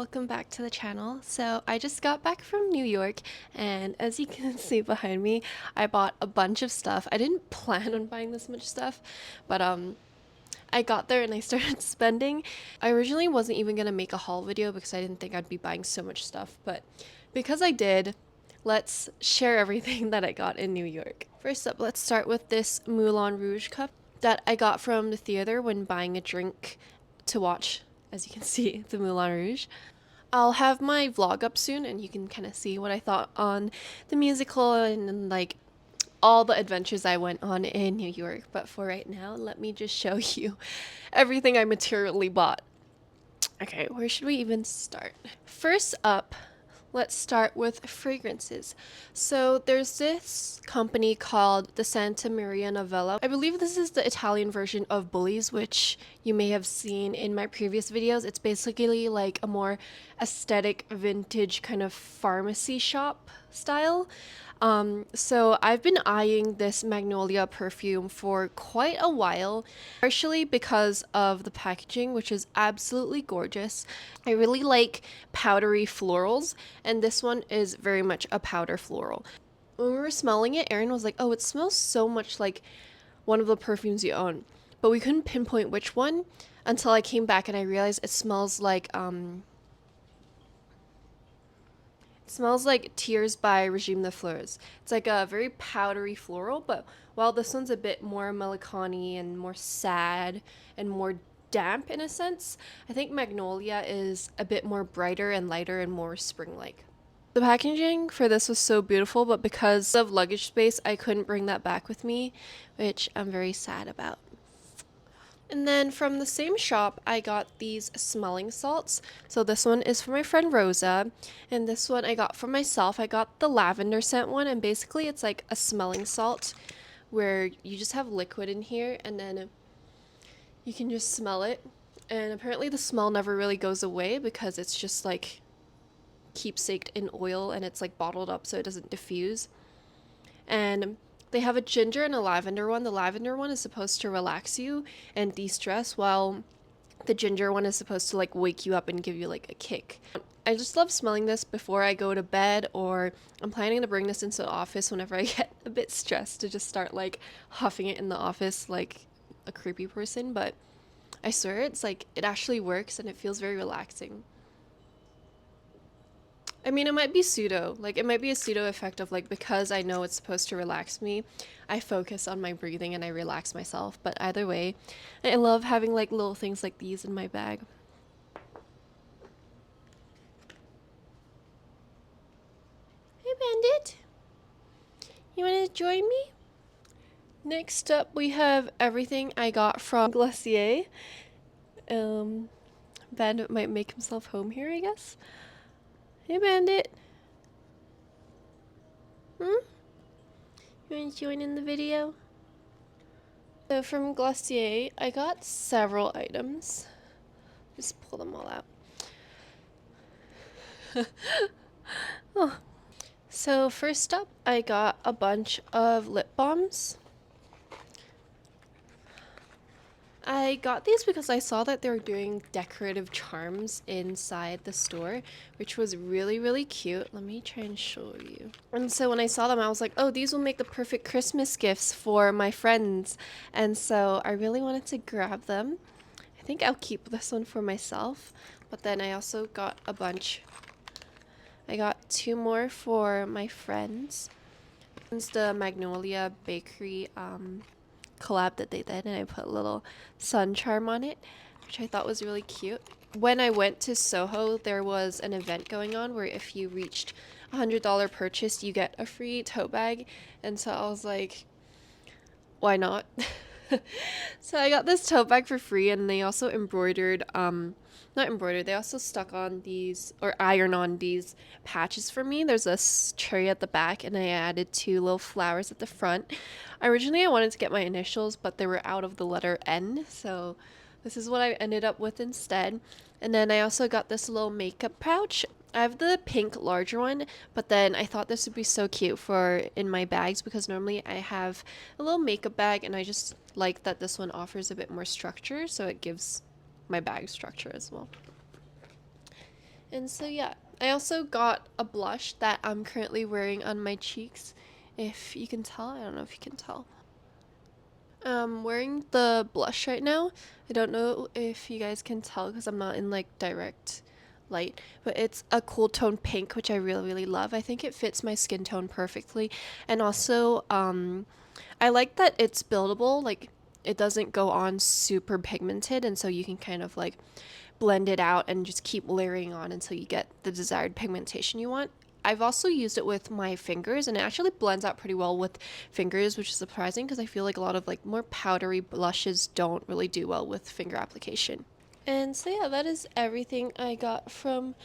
welcome back to the channel. So I just got back from New York, and as you can see behind me, I bought a bunch of stuff. I didn't plan on buying this much stuff, but I got there and I started spending. I originally wasn't even gonna make a haul video because I didn't think I'd be buying so much stuff, but because I did, let's share everything that I got in New York. First up, let's start with this Moulin Rouge cup that I got from the theater when buying a drink to watch, as you can see, the Moulin Rouge. I'll have my vlog up soon and you can kind of see what I thought on the musical and like all the adventures I went on in New York. But for right now, let me just show you everything I materially bought. Okay, where should we even start? First up, let's start with fragrances. So there's this company called the Santa Maria Novella. I believe this is the Italian version of Bullies, which you may have seen in my previous videos. It's basically like a more aesthetic, vintage kind of pharmacy shop style. So I've been eyeing this Magnolia perfume for quite a while, partially because of the packaging, which is absolutely gorgeous. I really like powdery florals, and this one is very much a powder floral. When we were smelling it, Erin was like, oh, it smells so much like one of the perfumes you own, but we couldn't pinpoint which one until I came back and I realized it smells like Tears by Regime de Fleurs. It's like a very powdery floral, but while this one's a bit more melancholy and more sad and more damp in a sense, I think Magnolia is a bit more brighter and lighter and more spring-like. The packaging for this was so beautiful, but because of luggage space, I couldn't bring that back with me, which I'm very sad about. And then from the same shop, I got these smelling salts. So this one is for my friend Rosa, and this one I got for myself. I got the lavender scent one, and basically it's like a smelling salt where you just have liquid in here and then you can just smell it. And apparently the smell never really goes away because it's just like keepsaked in oil and it's like bottled up so it doesn't diffuse. And they have a ginger and a lavender one. The lavender one is supposed to relax you and de-stress, while the ginger one is supposed to like wake you up and give you like a kick. I just love smelling this before I go to bed, or I'm planning to bring this into the office whenever I get a bit stressed to just start like huffing it in the office like a creepy person. But I swear it's like it actually works and it feels very relaxing. I mean, it might be pseudo. Like, it might be a pseudo effect of, like, because I know it's supposed to relax me, I focus on my breathing and I relax myself. But either way, I love having, like, little things like these in my bag. Hey, Bandit! You want to join me? Next up, we have everything I got from Glossier. Bandit might make himself home here, I guess. Hey, Bandit. You want to join in the video? So from Glossier, I got several items. Just pull them all out. Oh. So first up, I got a bunch of lip balms. I got these because I saw that they were doing decorative charms inside the store, which was really, really cute. Let me try and show you. And so when I saw them, I was like, oh, these will make the perfect Christmas gifts for my friends. And so I really wanted to grab them. I think I'll keep this one for myself, but then I also got a bunch. I got 2 more for my friends. It's the Magnolia Bakery collab that they did, and I put a little sun charm on it, which I thought was really cute. When I went to Soho, there was an event going on where if you reached a $100 purchase, you get a free tote bag, and so I was like, why not? So I got this tote bag for free, and they also embroidered, not embroidered, they also stuck on these, or iron on these patches for me. There's a cherry at the back, and I added 2 little flowers at the front. Originally I wanted to get my initials, but they were out of the letter N, so this is what I ended up with instead. And then I also got this little makeup pouch. I have the pink larger one, but then I thought this would be so cute for in my bags because normally I have a little makeup bag, and I just like that this one offers a bit more structure, so it gives my bag structure as well. And so yeah, I also got a blush that I'm currently wearing on my cheeks. If you can tell, I don't know if you can tell. I'm wearing the blush right now. I don't know if you guys can tell because I'm not in like direct light, but it's a cool tone pink, which I really, really love. I think it fits my skin tone perfectly. And also, I like that it's buildable, like it doesn't go on super pigmented, and so you can kind of like blend it out and just keep layering on until you get the desired pigmentation you want. I've also used it with my fingers and it actually blends out pretty well with fingers, which is surprising because I feel like a lot of like more powdery blushes don't really do well with finger application. And so yeah, that is everything I got from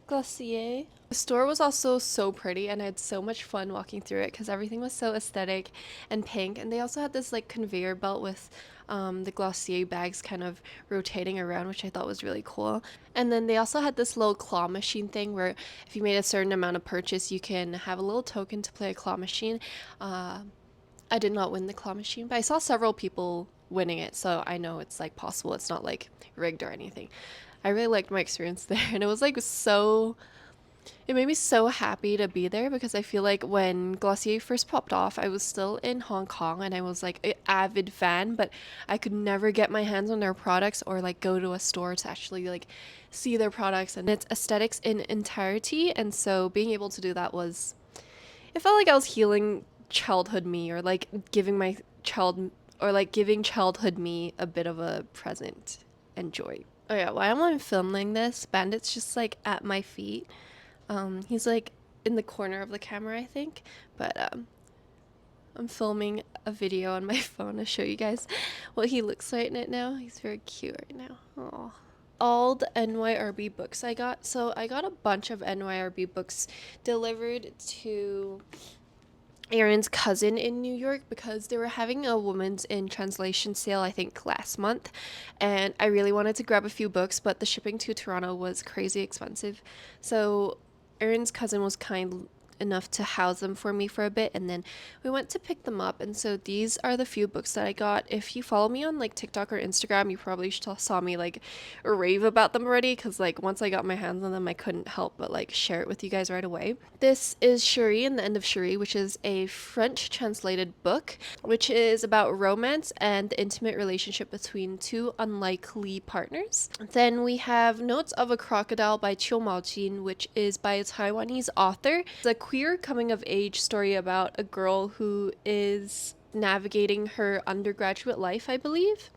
Glossier. The store was also so pretty and I had so much fun walking through it because everything was so aesthetic and pink. And they also had this like conveyor belt with the Glossier bags kind of rotating around, which I thought was really cool. And then they also had this little claw machine thing where if you made a certain amount of purchase, you can have a little token to play a claw machine. I did not win the claw machine, but I saw several people winning it, so I know it's like possible. It's not like rigged or anything. I really liked my experience there, and it was like so. It made me so happy to be there because I feel like when Glossier first popped off, I was still in Hong Kong and I was like an avid fan, but I could never get my hands on their products or like go to a store to actually like see their products and its aesthetics in entirety. And so being able to do that was, it felt like I was healing childhood me or like giving my child or like giving childhood me a bit of a present and joy. Oh yeah, while I'm filming this, Bandit's just like at my feet. He's like in the corner of the camera, I think, but I'm filming a video on my phone to show you guys what he looks like right now. He's very cute right now. Aww. All the NYRB books I got. So I got a bunch of NYRB books delivered to Aaron's cousin in New York because they were having a women's in translation sale, I think last month, and I really wanted to grab a few books, but the shipping to Toronto was crazy expensive. So Aaron's cousin was kind enough to house them for me for a bit, and then we went to pick them up. And so these are the few books that I got. If you follow me on like TikTok or Instagram, you probably saw me like rave about them already because like once I got my hands on them, I couldn't help but like share it with you guys right away. This is Cherie and the End of Cherie, which is a French translated book, which is about romance and the intimate relationship between two unlikely partners. Then we have Notes of a Crocodile by Chiu Maojin, which is by a Taiwanese author. It's a queer coming of age story about a girl who is navigating her undergraduate life, I believe.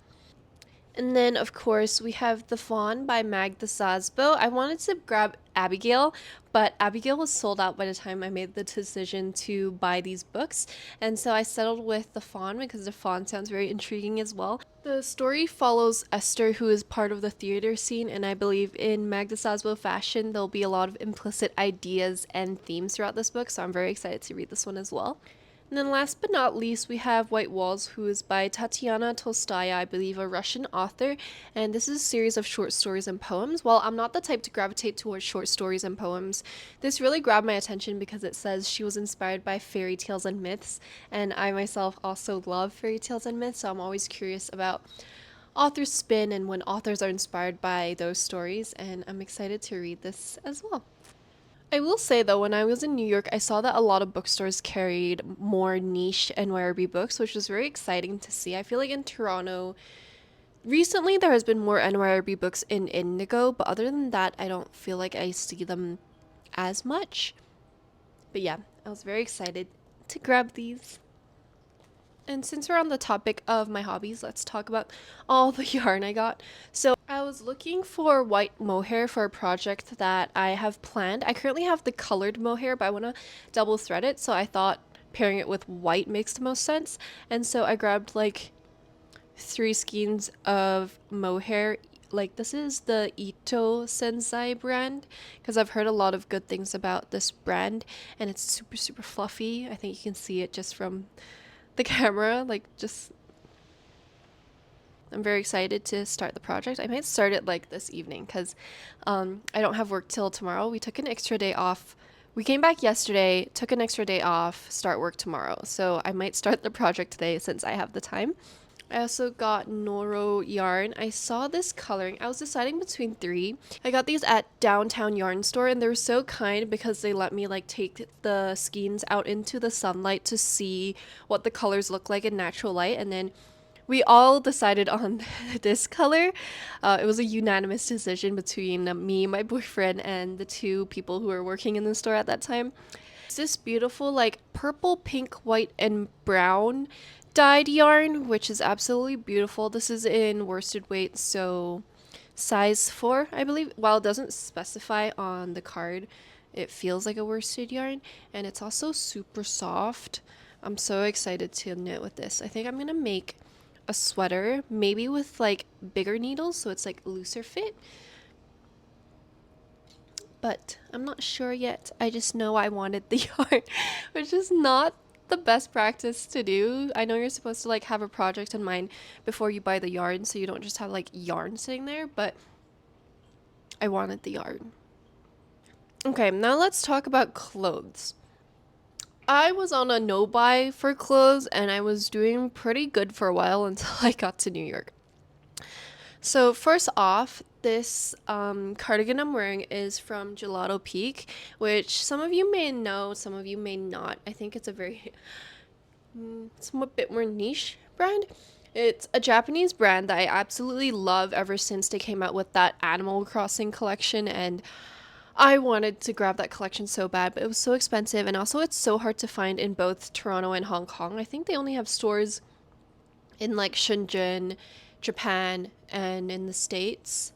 And then, of course, we have The Fawn by Magda Sasbo. I wanted to grab Abigail, but Abigail was sold out by the time I made the decision to buy these books. And so I settled with The Fawn because The Fawn sounds very intriguing as well. The story follows Esther, who is part of the theater scene, and I believe in Magda Sasbo fashion, there'll be a lot of implicit ideas and themes throughout this book, so I'm very excited to read this one as well. And then last but not least, we have White Walls, who is by Tatiana Tolstaya, I believe a Russian author. And this is a series of short stories and poems. While I'm not the type to gravitate towards short stories and poems, this really grabbed my attention because it says she was inspired by fairy tales and myths. And I myself also love fairy tales and myths, so I'm always curious about authors' spin and when authors are inspired by those stories. And I'm excited to read this as well. I will say though, when I was in New York, I saw that a lot of bookstores carried more niche NYRB books, which was very exciting to see. I feel like in Toronto, recently there has been more NYRB books in Indigo, but other than that, I don't feel like I see them as much. But yeah, I was very excited to grab these. And since we're on the topic of my hobbies, let's talk about all the yarn I got. So I was looking for white mohair for a project that I have planned. I currently have the colored mohair, but I want to double thread it. So I thought pairing it with white makes the most sense. And so I grabbed like 3 skeins of mohair. Like this is the Ito Sensei brand because I've heard a lot of good things about this brand and it's super, super fluffy. I think you can see it just from the camera, like just I'm very excited to start the project. I might start it like this evening because I don't have work till tomorrow. We took an extra day off. We came back yesterday, took an extra day off, start work tomorrow. So I might start the project today since I have the time. I also got Noro yarn. I saw this coloring. I was deciding between three. I got these at Downtown Yarn Store and they were so kind because they let me like take the skeins out into the sunlight to see what the colors look like in natural light, and then we all decided on this color. It was a unanimous decision between me, my boyfriend, and the two people who were working in the store at that time. It's this beautiful like purple, pink, white, and brown dyed yarn, which is absolutely beautiful. This is in worsted weight, so size 4, I believe. While it doesn't specify on the card, it feels like a worsted yarn, and it's also super soft. I'm so excited to knit with this. I think I'm gonna make a sweater, maybe with like bigger needles so it's like looser fit, but I'm not sure yet. I just know I wanted the yarn, which is not the best practice to do. I know you're supposed to like have a project in mind before you buy the yarn so you don't just have like yarn sitting there, but I wanted the yarn. Okay, now let's talk about clothes. I was on a no buy for clothes and I was doing pretty good for a while until I got to New York. So first off, this cardigan I'm wearing is from Gelato Pique, which some of you may know, some of you may not. I think it's a very, it's a bit more niche brand. It's a Japanese brand that I absolutely love ever since they came out with that Animal Crossing collection, and I wanted to grab that collection so bad, but it was so expensive, and also it's so hard to find in both Toronto and Hong Kong. I think they only have stores in like Shenzhen, Japan, and in the States.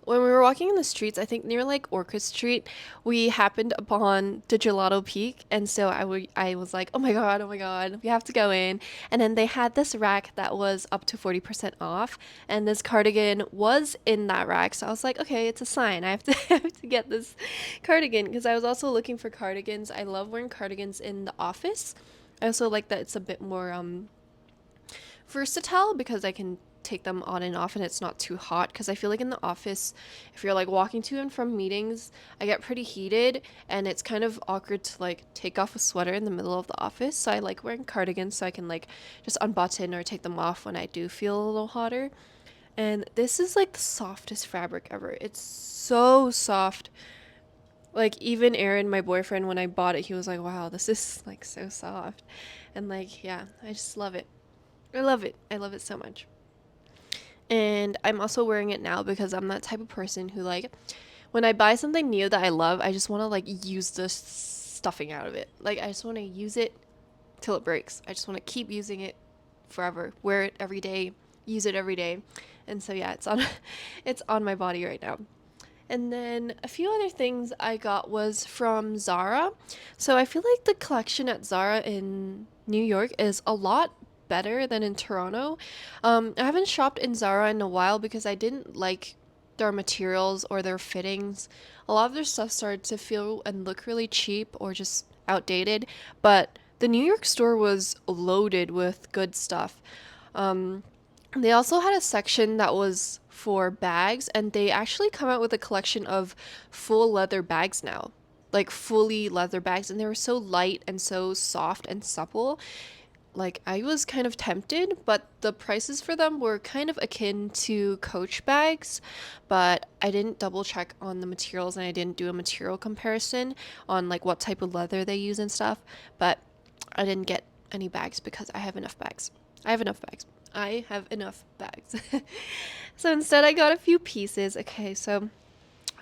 When we were walking in the streets, I think near like Orchid Street, we happened upon the Gelato Peak, and so I was like, oh my god, we have to go in. And then they had this rack that was up to 40% off, and this cardigan was in that rack. So I was like, okay, it's a sign. I have to I have to get this cardigan because I was also looking for cardigans. I love wearing cardigans in the office. I also like that it's a bit more versatile because I can take them on and off and it's not too hot, because I feel like in the office, if you're like walking to and from meetings, I get pretty heated and it's kind of awkward to like take off a sweater in the middle of the office. So I like wearing cardigans so I can like just unbutton or take them off when I do feel a little hotter. And this is like the softest fabric ever. It's so soft. Like even Aaron, my boyfriend, when I bought it, he was like, wow, this is like so soft. And like, yeah, I just love it. I love it. I love it so much. And I'm also wearing it now because I'm that type of person who like when I buy something new that I love, I just want to like use the stuffing out of it. Like I just want to use it till it breaks. I just want to keep using it forever. Wear it every day, use it every day. And so yeah, it's on it's on my body right now. And then a few other things I got was from Zara. So I feel like the collection at Zara in New York is a lot better than in Toronto. I haven't shopped in Zara in a while because I didn't like their materials or their fittings. A lot of their stuff started to feel and look really cheap or just outdated, but the New York store was loaded with good stuff. Um, they also had a section that was for bags, and they actually come out with a collection of full leather bags now. Like fully leather bags, and they were so light and so soft and supple. Like I was kind of tempted, but the prices for them were kind of akin to Coach bags, but I didn't double check on the materials and I didn't do a material comparison on like what type of leather they use and stuff, but I didn't get any bags because I have enough bags. I have enough bags. I have enough bags. So instead I got a few pieces. Okay, so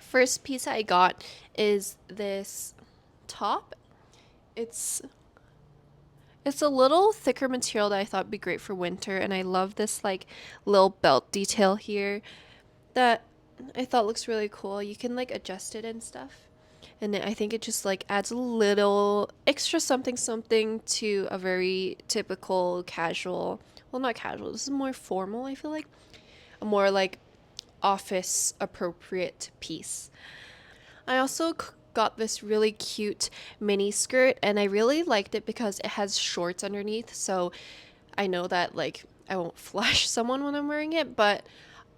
first piece I got is this top. It's it's a little thicker material that I thought would be great for winter, and I love this like little belt detail here that I thought looks really cool. You can like adjust it and stuff. And I think it just like adds a little extra something something to a very typical casual, well not casual, this is more formal, I feel like. A more like office appropriate piece. I also got this really cute mini skirt and I really liked it because it has shorts underneath, so I know that like I won't flash someone when I'm wearing it, but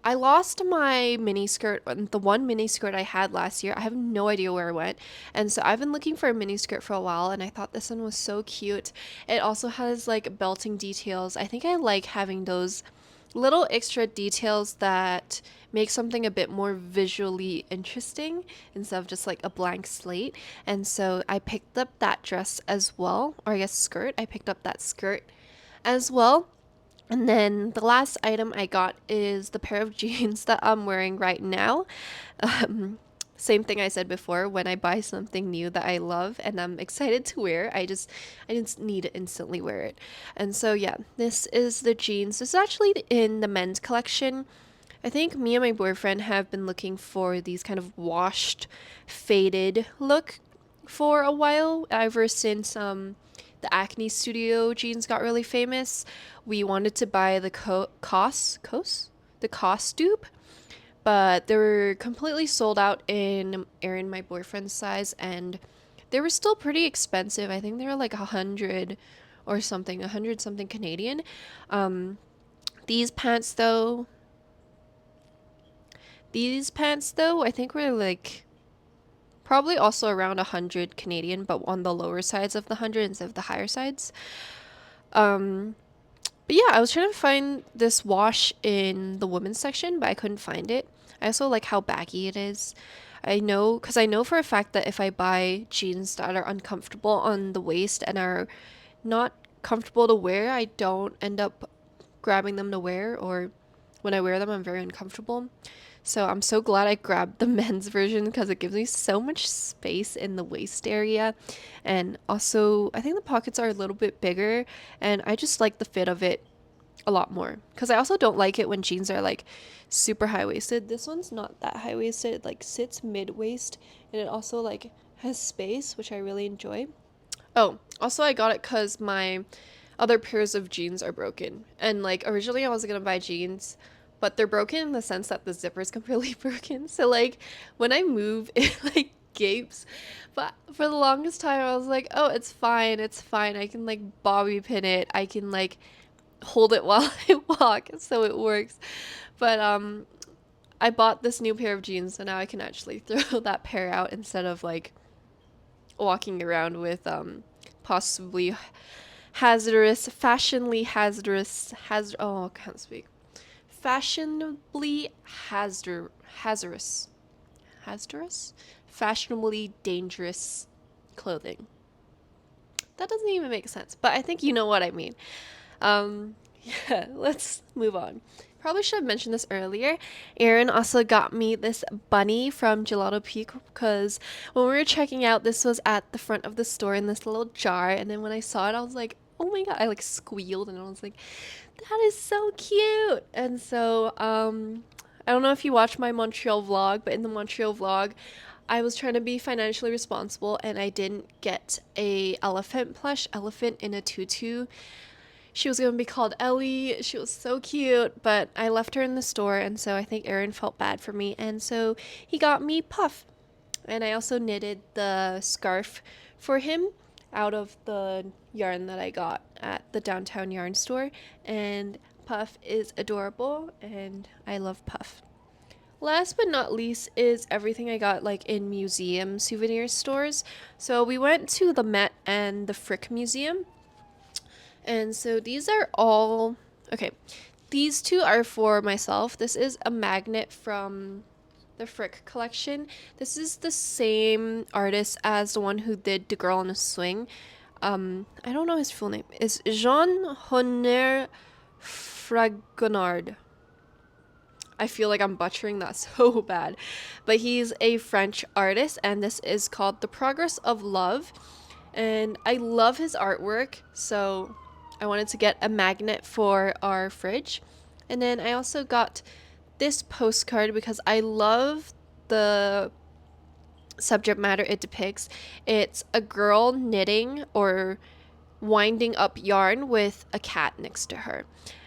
I lost my mini skirt, the one mini skirt I had last year. I have no idea where it went. And so I've been looking for a mini skirt for a while, and I thought this one was so cute. It also has like belting details. I think I like having those little extra details that make something a bit more visually interesting instead of just like a blank slate. And so I picked up that dress as well, or I guess skirt. I picked up that skirt as well. And then the last item I got is the pair of jeans that I'm wearing right now. Um, Same thing I said before, when I buy something new that I love and I'm excited to wear, I just need to instantly wear it. And so yeah, this is the jeans. This is actually in the men's collection. I think me and my boyfriend have been looking for these kind of washed, faded look for a while, ever since the Acne Studio jeans got really famous. We wanted to buy the the Cos dupe, but they were completely sold out in Aaron, my boyfriend's size, and they were still pretty expensive. I think they were like 100 or something, 100 something Canadian. Um, these pants though, I think were like probably also around 100 Canadian, but on the lower sides of the 100 instead of the higher sides. Um, but yeah, I was trying to find this wash in the women's section, but I couldn't find it. I also like how baggy it is. Because I know for a fact that if I buy jeans that are uncomfortable on the waist and are not comfortable to wear, I don't end up grabbing them to wear, or when I wear them, I'm very uncomfortable. So I'm so glad I grabbed the men's version because it gives me so much space in the waist area. And also, I think the pockets are a little bit bigger, and I just like the fit of it a lot more. Because I also don't like it when jeans are like super high waisted. This one's not that high waisted, it like sits mid waist, and it also like has space, which I really enjoy. Oh, also I got it because my other pairs of jeans are broken. And like originally I was gonna buy jeans, but they're broken in the sense that the zipper is completely broken. So like when I move, it like gapes. But for the longest time I was like, oh, it's fine, it's fine. I can like bobby pin it. I can like hold it while I walk, so it works. But I bought this new pair of jeans, so now I can actually throw that pair out instead of like walking around with possibly hazardous, fashionably hazardous, oh, I can't speak. Fashionably hazardous, hazardous, fashionably dangerous clothing. That doesn't even make sense, but I think you know what I mean. Um, yeah, let's move on. Probably should have mentioned this earlier. Aaron also got me this bunny from Gelato Pique because when we were checking out, this was at the front of the store in this little jar. And then when I saw it, I was like, oh my God, I like squealed and I was like, that is so cute. And so, I don't know if you watched my Montreal vlog, but in the Montreal vlog, I was trying to be financially responsible and I didn't get a plush elephant in a tutu. She was going to be called Ellie. She was so cute, but I left her in the store, and so I think Aaron felt bad for me, and so he got me Puff. And I also knitted the scarf for him out of the yarn that I got at the downtown yarn store, and Puff is adorable, and I love Puff. Last but not least is everything I got like in museum souvenir stores. So we went to the Met and the Frick Museum. And so these are all, okay, these two are for myself. This is a magnet from the Frick collection. This is the same artist as the one who did The Girl on a Swing. I don't know his full name. It's Jean-Honore Fragonard. I feel like I'm butchering that so bad. But he's a French artist, and this is called The Progress of Love. And I love his artwork, so I wanted to get a magnet for our fridge. And then I also got this postcard because I love the subject matter it depicts. It's a girl knitting or winding up yarn with a cat next to her.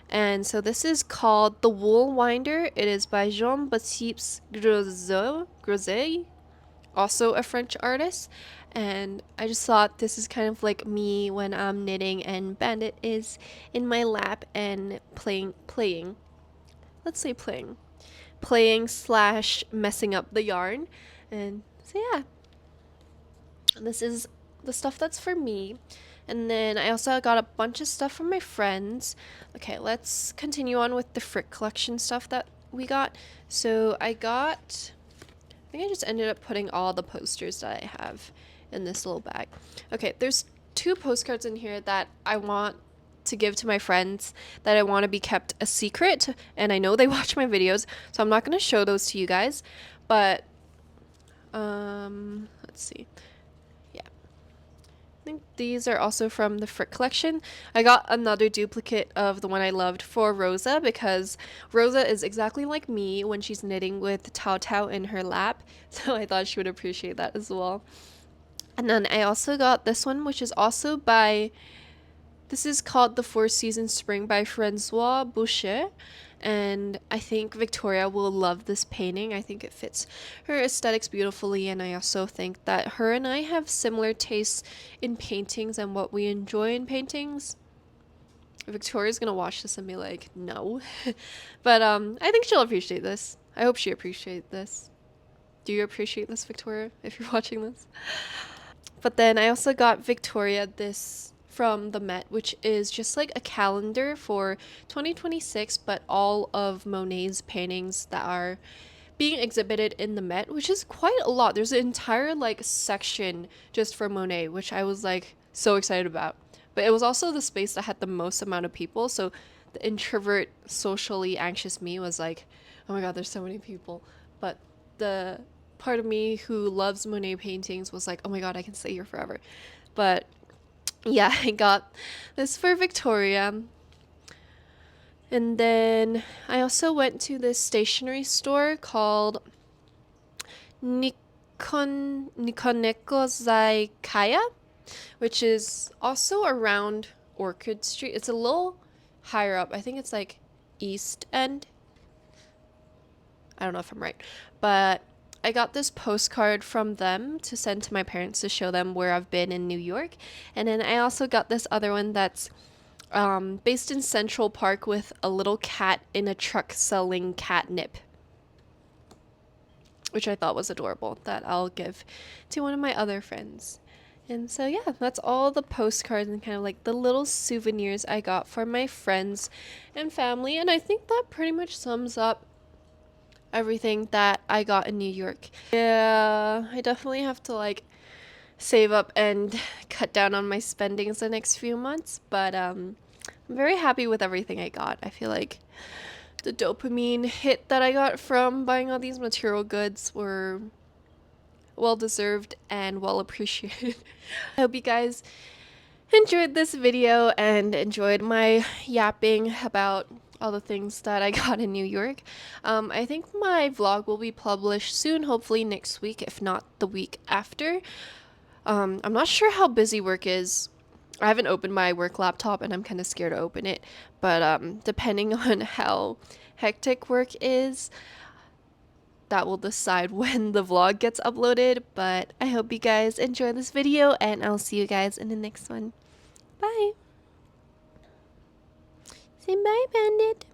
And so this is called The Wool Winder. It is by Jean-Baptiste Grosset, also a French artist. And I just thought this is kind of like me when I'm knitting and Bandit is in my lap and playing. Let's say playing. playing slash messing up the yarn. And so yeah, this is the stuff that's for me. And then I also got a bunch of stuff from my friends. Okay, let's continue on with the Frick collection stuff that we got. So I think I just ended up putting all the posters that I have in this little bag. Okay, there's 2 postcards in here that I want to give to my friends that I want to be kept a secret, and I know they watch my videos, so I'm not going to show those to you guys, but let's see. Yeah. I think these are also from the Frick collection. I got another duplicate of the one I loved for Rosa because Rosa is exactly like me when she's knitting with Tao Tao in her lap, so I thought she would appreciate that as well. And then I also got this one, which is also by, this is called The Four Seasons Spring by Francois Boucher. And I think Victoria will love this painting. I think it fits her aesthetics beautifully, and I also think that her and I have similar tastes in paintings and what we enjoy in paintings. Victoria's gonna watch this and be like, no. But I think she'll appreciate this. I hope she appreciates this. Do you appreciate this, Victoria, if you're watching this? But then I also got Victoria this from the Met, which is just like a calendar for 2026, but all of Monet's paintings that are being exhibited in the Met, which is quite a lot. There's an entire like section just for Monet, which I was like so excited about. But it was also the space that had the most amount of people, so the introvert, socially anxious me was like, oh my god, there's so many people. But the part of me who loves Monet paintings was like, oh my god, I can stay here forever. But yeah, I got this for Victoria. And then I also went to this stationery store called Nikoneko Zai Kaya, which is also around Orchid Street. It's a little higher up. I think it's like East End. I don't know if I'm right, but I got this postcard from them to send to my parents to show them where I've been in New York. And then I also got this other one that's based in Central Park with a little cat in a truck selling catnip, which I thought was adorable, that I'll give to one of my other friends. And so yeah, that's all the postcards and kind of like the little souvenirs I got for my friends and family. And I think that pretty much sums up everything that I got in New York. Yeah, I definitely have to like save up and cut down on my spendings the next few months, but I'm very happy with everything I got. I feel like the dopamine hit that I got from buying all these material goods were well deserved and well appreciated. I hope you guys enjoyed this video and enjoyed my yapping about all the things that I got in New York. I think my vlog will be published soon, hopefully next week, if not the week after. I'm not sure how busy work is. I haven't opened my work laptop and I'm kind of scared to open it, but depending on how hectic work is, that will decide when the vlog gets uploaded. But I hope you guys enjoy this video, and I'll see you guys in the next one. Bye! Say bye, Bandit!